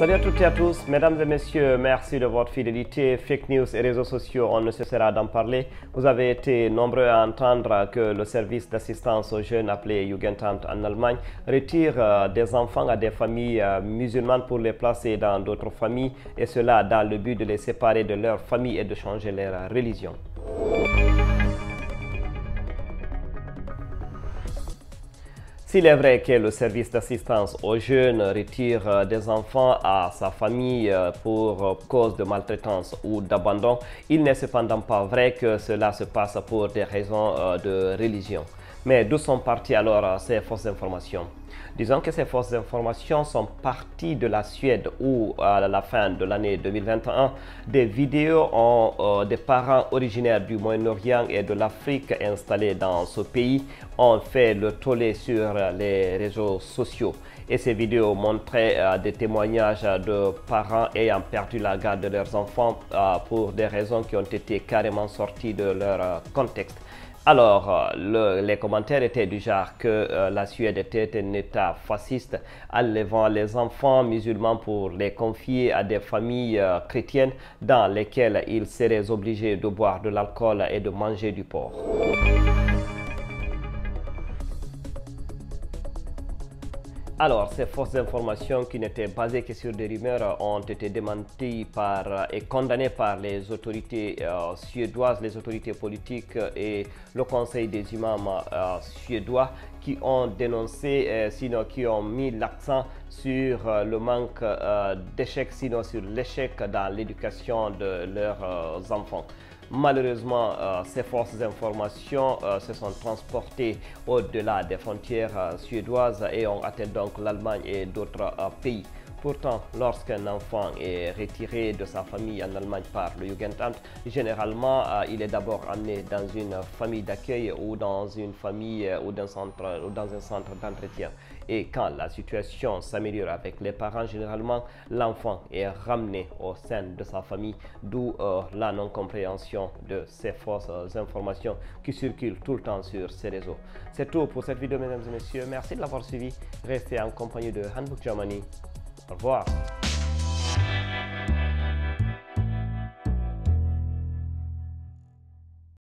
Salut à toutes et à tous, mesdames et messieurs, merci de votre fidélité. Fake news et réseaux sociaux, on ne cessera d'en parler. Vous avez été nombreux à entendre que le service d'assistance aux jeunes appelé Jugendamt en Allemagne retire des enfants à des familles musulmanes pour les placer dans d'autres familles, et cela dans le but de les séparer de leur famille et de changer leur religion. S'il est vrai que le service d'assistance aux jeunes retire des enfants à sa famille pour cause de maltraitance ou d'abandon, il n'est cependant pas vrai que cela se passe pour des raisons de religion. Mais d'où sont parties alors ces fausses informations? Disons que ces fausses informations sont parties de la Suède où, à la fin de l'année 2021, des vidéos des parents originaires du Moyen-Orient et de l'Afrique installés dans ce pays ont fait le tollé sur les réseaux sociaux. Et ces vidéos montraient des témoignages de parents ayant perdu la garde de leurs enfants pour des raisons qui ont été carrément sorties de leur contexte. Alors, les commentaires étaient du genre que la Suède était un État fasciste, enlevant les enfants musulmans pour les confier à des familles chrétiennes dans lesquelles ils seraient obligés de boire de l'alcool et de manger du porc. Alors, ces fausses informations qui n'étaient basées que sur des rumeurs ont été démenties et condamnées par les autorités suédoises, les autorités politiques et le conseil des imams suédois qui ont dénoncé, sinon qui ont mis l'accent sur le manque d'échec, sinon sur l'échec dans l'éducation de leurs enfants. Malheureusement, ces fausses informations se sont transportées au-delà des frontières suédoises et ont atteint donc l'Allemagne et d'autres pays. Pourtant, lorsqu'un enfant est retiré de sa famille en Allemagne par le Jugendamt, généralement, il est d'abord amené dans une famille d'accueil ou dans une famille ou dans un centre d'entretien. Et quand la situation s'améliore avec les parents, généralement, l'enfant est ramené au sein de sa famille, d'où la non-compréhension de ces fausses informations qui circulent tout le temps sur ces réseaux. C'est tout pour cette vidéo, mesdames et messieurs. Merci de l'avoir suivi. Restez en compagnie de Handbook Germany. Au revoir.